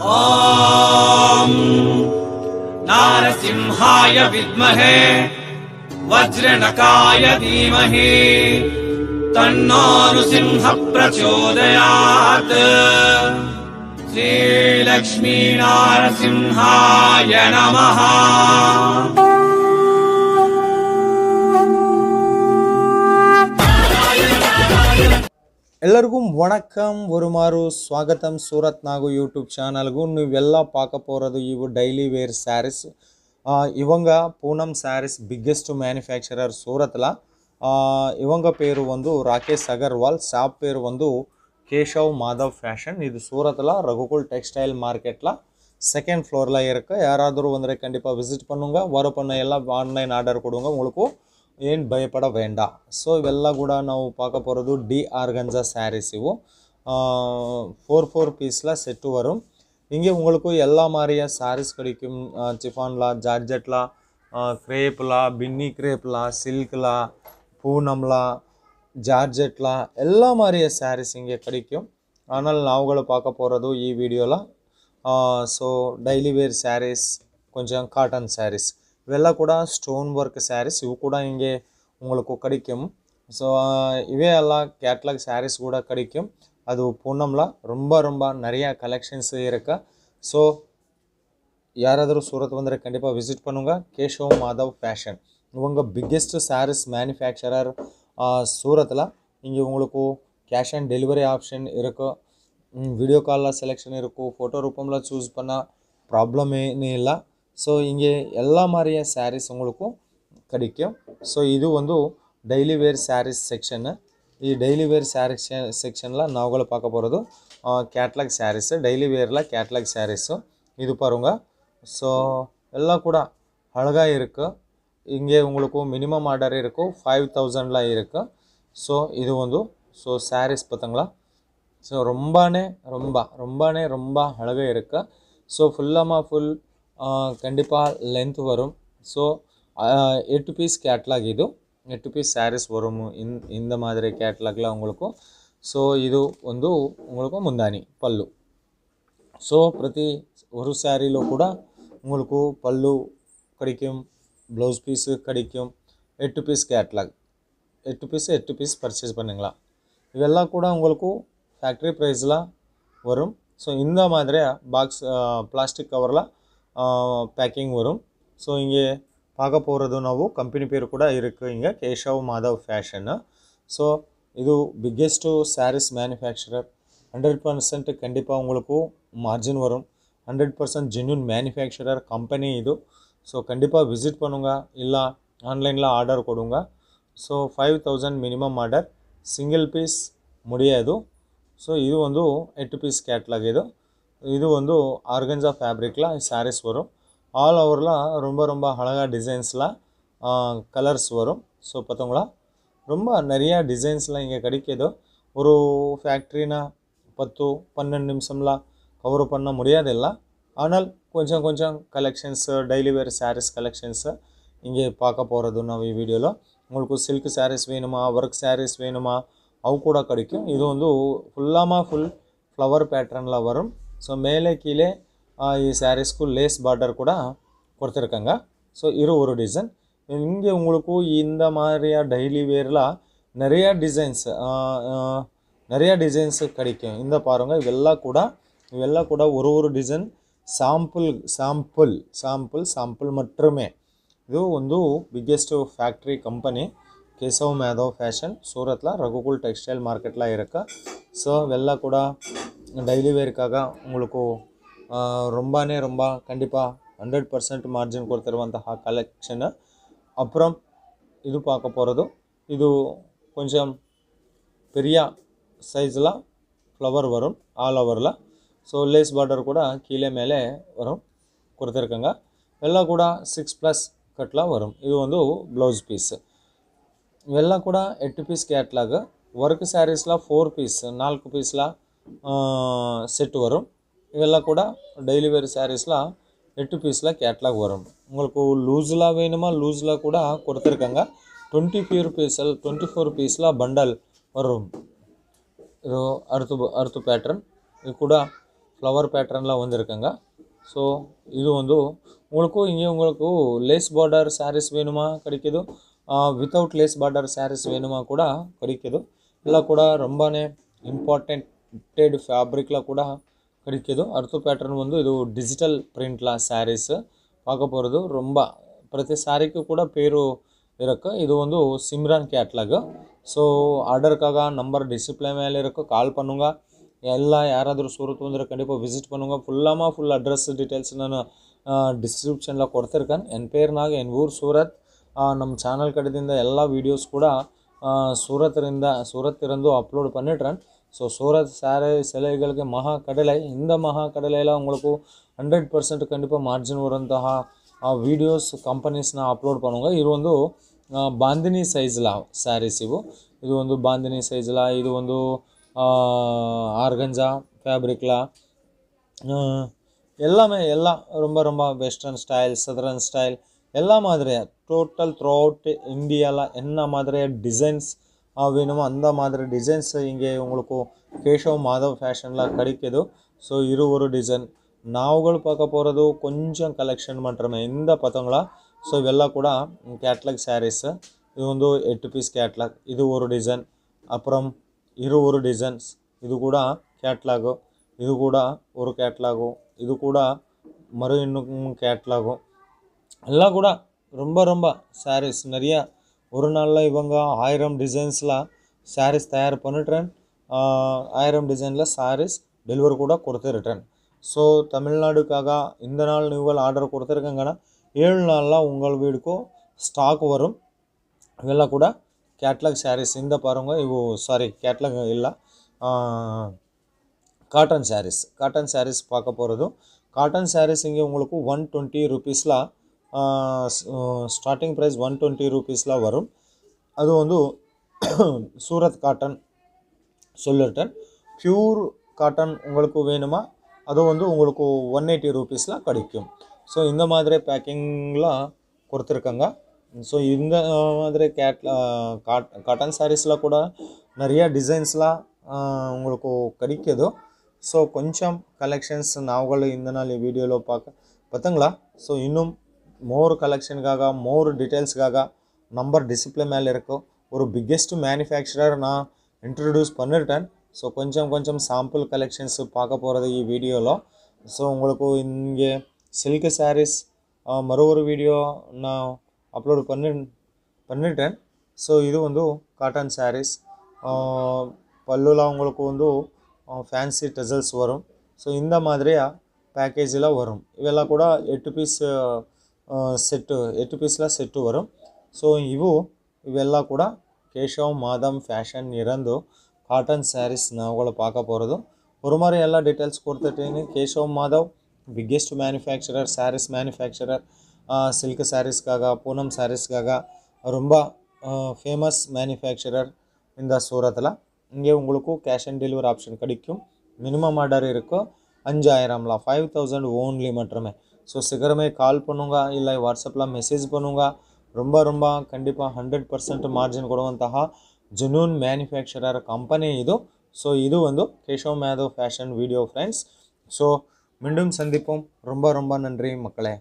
ॐ नारसिंहाय विद्महे वज्रनकाय धीमहि तन्नो नृसिंहः प्रचोदयात्। श्रीलक्ष्मी नारसिंहाय नमः। ಎಲ್ಲರಿಗೂ ವಣಕಂ ಒರುಮಾರು ಸ್ವಾಗತಂ ಸೂರತ್ ನಾಗು ಯೂಟ್ಯೂಬ್ ಚಾನಲ್ಗೂ ನೀವೆಲ್ಲ ಪಾಕ ಪೋರದು ಇವು ಡೈಲಿ ವೇರ್ ಸ್ಯಾರೀಸ್ இவங்க பூனம் சாரீஸ் பிக்கெஸ்ட் மேனுஃபேக்சரர் சூரத்தில் இவங்க பேர் வந்து ராகேஷ் அகர்வால் ஷாப் பேர் வந்து கேஷவ் மாதவ் ஃபேஷன் இது சூரத்தில் ரகுகுல் டெக்ஸ்டைல் மார்க்கெட்டில் செகண்ட் ஃப்ளோரில் இருக்குது யாராದರೂ வந்து கண்டிப்பாக விசிட் பண்ணுங்க வர பண்ண எல்லாம் ஆன்லைன் ஆர்டர் கொடுங்க உங்களுக்கு ಏನು ಭಯಪಡ ಬೇಡ ಸೊ ಇವೆಲ್ಲ ಕೂಡ ನಾವು பார்க்க போகிறது டி ஆர்கன்சா சாரீஸ் இವು 4 பீஸில் செட்டு வரும் இங்கே உங்களுக்கு எல்லா மாதிரியா சாரீஸ் கிடைக்கும் சிஃபான்லா ஜார்ஜெட்லா கிரேப்லா பின்னி கிரேப்லா சில்க்லா பூனம்லா ஜார்ஜெட்லா எல்லா மாதிரியா சாரீஸ் இங்கே கிடைக்கும் ஆனால் நாவுಗಳು பார்க்க போகிறது ಈ ವಿಡಿಯೋல ஸோ டெய்லி வேர் சாரீஸ் கொஞ்சம் காட்டன் சாரீஸ் ಇವೆಲ್ಲ ಕೂಡ ಸ್ಟೋನ್ ವರ್ಕ್ ಸ್ಯಾರೀಸ್ ಇವು ಕೂಡ ಹಿಂಗೆ உங்களுக்கு கிடைக்கும் ஸோ இவே எல்லாம் கேட்லாக் சாரீஸ் கூட கிடைக்கும் அது பூனம்ல ரொம்ப நிறைய கலெக்ஷன்ஸ் இருக்கு ஸோ யாராದರೂ சூரத் வந்தா கண்டிப்பாக விசிட் பண்ணுங்க கேஷவ் மாதவ் ஃபேஷன் இவங்க பிக்கெஸ்ட் சாரீஸ் மேனுஃபேக்சரர் சூரத்தில் இங்கே உங்களுக்கு கேஷ் ஆன் டெலிவரி ஆப்ஷன் இருக்கு வீடியோ காலில் செலெக்ஷன் இருக்கும் ஃபோட்டோ ரூபமில் சூஸ் பண்ணால் ப்ராப்ளமே இல்லை ஸோ இங்கே எல்லா மாதிரியா சாரீஸ் உங்களுக்கும் கிடைக்கும் ஸோ இது வந்து டெய்லி வேர் சாரீஸ் செக்ஷன் ಈ ಡೈಲಿ ವೇರ್ ಸ್ಯಾರೀಸ್ ಸೆಕ್ಷನ್ல ನಾವುಗಳು பார்க்க போகிறது கேட்லாக் சாரீஸ் டெய்லி வேர்ல கேட்லாக் சாரீஸ் இது பாருங்க ஸோ எல்லாம் கூட அழகா இருக்கு இங்கே உங்களுக்கு மினிமம் ஆர்டர் இருக்கும் 5000ல இருக்கு ஸோ இது வந்து ஸோ சாரீஸ் பார்த்தீங்களா ஸோ ரொம்ப அழகா இருக்கு ஸோ ஃபுல் கண்டிப்பாக லென்த் வரும் ஸோ 8 பீஸ் கேட்லாக் இது 8 பீஸ் சாரீஸ் வரும் இந்த மாதிரி கேட்லாக்ல உங்களுக்கு ஸோ இது வந்து உங்களுக்கு முந்தானி பல்லு ஸோ பிரதி ஒரு சாரியில கூட உங்களுக்கு பல்லு கிடைக்கும் ப்ளவுஸ் பீஸ் கிடைக்கும் 8 பீஸ் கேட்லாக் 8 பீஸ் பர்ச்சேஸ் பண்ணுங்களா இதெல்லாம் கூட உங்களுக்கு ஃபேக்டரி ப்ரைஸில் வரும் ஸோ இந்த மாதிரி பாக்ஸ் பிளாஸ்டிக் கவரில் பேக்கிங் வரும் ஸோ இங்கே பார்க்க போகிறது ನಾವು ಕಂಪನಿ பேர் கூட இருக்குது இங்கே கேஷவ் மாதவ் ஃபேஷன் ஸோ இது பிக்கெஸ்ட் சாரீஸ் மேனுஃபேக்சரர் 100% கண்டிப்பாக உங்களுக்கு மார்ஜின் வரும் 100% ஜென்யூன் மேனுஃபேக்சரர் கம்பெனி இது ஸோ கண்டிப்பாக விசிட் பண்ணுங்க இல்லை ஆன்லைனில் ஆர்டர் கொடுங்க so 5000 minimum order single piece முடியாது ஸோ இது வந்து 8 பீஸ் கேட்லாக் இது வந்து ஆர்கன்சா ஃபேப்ரிக்கில் சாரீஸ் வரும் ஆல் ஓவரில் ரொம்ப அழகாக டிசைன்ஸில் கலர்ஸ் வரும் ஸோ பார்த்தோங்களா ரொம்ப நிறையா டிசைன்ஸில் இங்கே கிடைக்கிது ஒரு ஃபேக்ட்ரினா 10-12 நிமிஷம்ல கவர் பண்ண முடியாதில்ல ஆனால் கொஞ்சம் collections daily wear saris collections இங்கே பார்க்க போகிறது ನಾವು ಈ ವಿಡಿಯೋలో உங்களுக்கு சில்க் சாரீஸ் வேணுமா ஒர்க் சாரீஸ் வேணுமா ಅವು ಕೂಡ கிடைக்கும் இது வந்து ஃபுல் ஃப்ளவர் பேட்டர்னில் வரும் ஸோ மேலே கீழே ಈ சாரீஸ்க்கு லேஸ் பார்டர் கூட கொடுத்துருக்காங்க ஸோ இது ஒரு டிசைன் இங்கே உங்களுக்கு இந்த மாதிரியா டெய்லி வேரில் நிறையா டிசைன்ஸ் கிடைக்கும் இந்த பாருங்கள் இவெல்லாம் கூட ஒரு டிசைன் சாம்பிள் மட்டுமே இது ಒಂದು biggest factory company Keshav Madhav fashion சூரத்தில் ரகுகுல் டெக்ஸ்டைல் மார்க்கெட்டில் இருக்கு ஸோ இವೆಲ್ಲ கூட டெய்லி வேர்க்காக உங்களுக்கு ரொம்ப கண்டிப்பாக 100% மார்ஜின் கொடுத்துருವಂತಹ கலெக்ஷன் அப்புறம் இது பார்க்க போகிறது இது கொஞ்சம் பெரிய சைஸில் ஃப்ளவர் வரும் ஆல் ஓவரில் ஸோ லேஸ் பார்டர் கூட கீழே மேலே வரும் கொடுத்துருக்காங்க எல்லாம் கூட 6+ கட்டில் வரும் இது வந்து ப்ளவுஸ் பீஸ் இವೆಲ್ಲ ಕೂಡ 8 பீஸ் கேட்லாக் ஒர்க் சாரீஸில் 4 பீஸ் 4 பீஸில் செட் வரும் இவெல்லாம் கூட டெய்லி வேர் சாரீஸில் 8 பீஸில் கேட்லாக் வரும் உங்களுக்கு லூஸில் வேணுமா லூஸில் கூட கொடுத்துருக்காங்க 24 பீஸில் பண்டல் வரும் இது அர்த்து பேட்டர்ன் இது கூட ஃப்ளவர் பேட்டர்னில் வந்திருக்குங்க. ஸோ இது வந்து உங்களுக்கு இங்கே உங்களுக்கு லேஸ் பார்டர் சாரீஸ் வேணுமா கிடைக்குது, வித்தவுட் லேஸ் பார்டர் சாரீஸ் வேணுமா கூட கிடைக்குது. ಇಲ್ಲ ಕೂಡ ரொம்பನೇ ಇಂಪಾರ್ಟೆಂಟೆಡ್ ಫ್ಯಾಬ್ರಿಕ್ல கூட கிடைக்குது. அடுத்த பேட்டர்ன் வந்து இது டிஜிட்டல் பிரிண்ட்ல சாரீஸ் பார்க்க போகிறது. ரொம்ப ಪ್ರತಿ சாரிக்கு கூட பேரு இருக்கு. இது வந்து சிம்ரன் கேட்லாக். ஸோ ஆர்டருக்காக நம்பர் டிஸ்பிளே மேலே இருக்கு, கால் பண்ணுங்க. எல்லாம் யாராದರೂ சூரத் வந்துದ್ರೆ கண்டிப்பாக விசிட் பண்ணுங்க. ஃபுல் அட்ரஸ் டீಟೇಲ್ಸ್ ನಾನು ಡಿಸ್ಕ್ರಿಪ್ಷನ್ல ಕೊಡ್ತಿರ್ಕೇನೆ. ಎನ್ ಪೇರ್ ನಾಗ ಎನ್ ಊರು ಸೂರತ್. ನಮ್ಮ ಚಾನಲ್ ಕಡೆಯಿಂದ ಎಲ್ಲ ವೀಡಿಯೋಸ್ ಕೂಡ சூரத் இருந்து அப்லோட் பண்ணிடுறேன். ஸோ சூரத் சாரீ சிலைகளுக்கு மகாக்கடலை, இந்த மகாக்கடலையில் உங்களுக்கு 100% கண்டிப்பாக மார்ஜின் வருವಂತಹ வீடியோஸ் கம்பெனிஸ்ನ அப்லோட் பண்ணுங்க. இது வந்து ಬಾಂದಿನಿ ಸೈಜ್ಲ ಸ್ಯಾರೀಸ್ ಇದು ಒಂದು ಬಾಂದಿನಿ ಸೈಜ್ಲ, ಇದು ಒಂದು ஆர்கஞ்சா ஃபேப்ரிக்ல எல்லாமே எல்லாம் ரொம்ப வெஸ்டர்ன் ஸ்டைல், சதரன் ஸ்டைல் எல்லா மாதிரியா டோட்டல் த்ரூ அவுட் இந்தியாவில் என்ன மாதிரியா டிசைன்ஸ் வேணுமோ அந்த மாதிரி டிசைன்ஸ் இங்கே உங்களுக்கு கேஷவ் மாதவ் ஃபேஷனில் கிடைக்குது. ஸோ இது ஒரு டிசைன். நாவுகள் பார்க்க போகிறது கொஞ்சம் கலெக்ஷன் மட்டுமே இந்த பத்தங்களா. ஸோ இவெல்லாம் கூட கேட்லாக் சாரீஸு. இது வந்து 8 பீஸ் கேட்லாக். இது ஒரு டிசைன். அப்புறம் இது ஒரு டிசைன்ஸ். இது கூட கேட்லாகு, இது கூட ஒரு கேட்லாகு, இது கூட மறு இன்னும் கேட்லாகு. எல்லாம் கூட ரொம்ப சாரீஸ் நிறையா. ஒரு நாளில் இவங்க 1000 டிசைன்ஸில் சாரீஸ் தயார் பண்ணிட்டுறேன். 1000 டிசைனில் சாரீஸ் டெலிவரி கூட கொடுத்துருட்டேன். ஸோ தமிழ்நாடுக்காக இந்த நாள் நீங்கள் ஆர்டர் கொடுத்துருக்கங்கன்னா 7 நாளில் உங்கள் வீடுக்கும் ஸ்டாக் வரும். இವೆಲ್ಲ கூட கேட்லாக் சாரீஸ். இந்த பாருங்க, இವು கேட்லாக் இல்லை, காட்டன் சாரீஸ் பார்க்க போகிறது. காட்டன் சாரீஸ் இங்கே உங்களுக்கு 120 ருபீஸில் ஸ்டார்டிங் ப்ரைஸ் 120 ருபீஸில் வரும். அது வந்து சூரத் காட்டன் சொல்லிட்டேன். பியூர் காட்டன் உங்களுக்கு வேணுமா அது வந்து உங்களுக்கு 180 ருபீஸில் கிடைக்கும். ஸோ இந்த மாதிரி பேக்கிங்கில் கொடுத்துருக்காங்க. ஸோ இந்த மாதிரி காட்டன் சாரீஸில் கூட நிறையா டிசைன்ஸ்லாம் உங்களுக்கு கிடைக்குது. ஸோ கொஞ்சம் கலெக்ஷன்ஸ் நாவுಗಳು இந்த நாள் ಈ வீடியோவில் பார்த்தங்களா. ஸோ இன்னும் மோர் கலெக்ஷனுக்காக மோர் டீட்டெயில்ஸ்க்காக நம்பர் டிஸ்பிளே மேலே இருக்கும். ஒரு பிக்கெஸ்ட் மேனுஃபேக்சரர் நான் இன்ட்ரடியூஸ் பண்ணிட்டேன். ஸோ கொஞ்சம் சாம்பிள் கலெக்ஷன்ஸ் பார்க்க போகிறது ಈ வீடியோவில். ஸோ உங்களுக்கு இங்கே சில்க் சாரீஸ் மறு ஒரு வீடியோ நான் அப்லோட் பண்ணிட்டேன். ஸோ இது வந்து காட்டன் சாரீஸ். பல்லுலாம் உங்களுக்கு வந்து ஃபேன்சி டசல்ஸ் வரும். ஸோ இந்த மாதிரியா பேக்கேஜில் வரும். இವೆಲ್ಲ ಕೂಡ 8 பீஸ் ಸೆಟ್ಟು 8 ಪೀಸ್ಲ ಸೆಟ್ಟು ವரும். ಸೊ ಇವೆಲ್ಲ ಕೂಡ ಕೇಶವ್ ಮಾಧವ್ ಫ್ಯಾಷನ್ ಇರಂದು ಕಾಟನ್ ಸ್ಯಾರೀಸ್ ನಾವುಗಳು பார்க்க போகிறது. ஒரு மாதிரி ಎಲ್ಲ ಡೀಟೇಲ್ಸ್ ಕೊಡ್ತಿರ್ತೀನಿ. Keshav Madhav biggest manufacturer, sarees manufacturer. Silk ಸ್ಯಾರೀಸ್ಗಾಗ, பூனம் சாரீஸ்க்காக ரொம்ப ஃபேமஸ் மேனுஃபேக்சரர் இந்த சூரத்தில். இங்கே உங்களுக்கு கேஷ் ஆன் டெலிவரி ஆப்ஷன் கிடைக்கும். மினிமம் ஆர்டர் இருக்கும் 5000 5000 ஓன்லி மட்டுமே. ஸோ சீக்கிரமே கால் பண்ணுங்க, இல்லை வாட்ஸ்அப்பில் மெசேஜ் பண்ணுங்க. ரொம்ப கண்டிப்பாக 100% மார்ஜின் ಕೊಡುವಂತಹ ಜೆನ್ಯೂನ್ ಮ್ಯಾನುಫ್ಯಾಕ್ಚರರ್ ಕಂಪನಿ ಇದು. ஸோ இது வந்து Keshav Madhav fashion video friends. So மீண்டும் சந்திப்போம். ரொம்ப நன்றி மக்களே.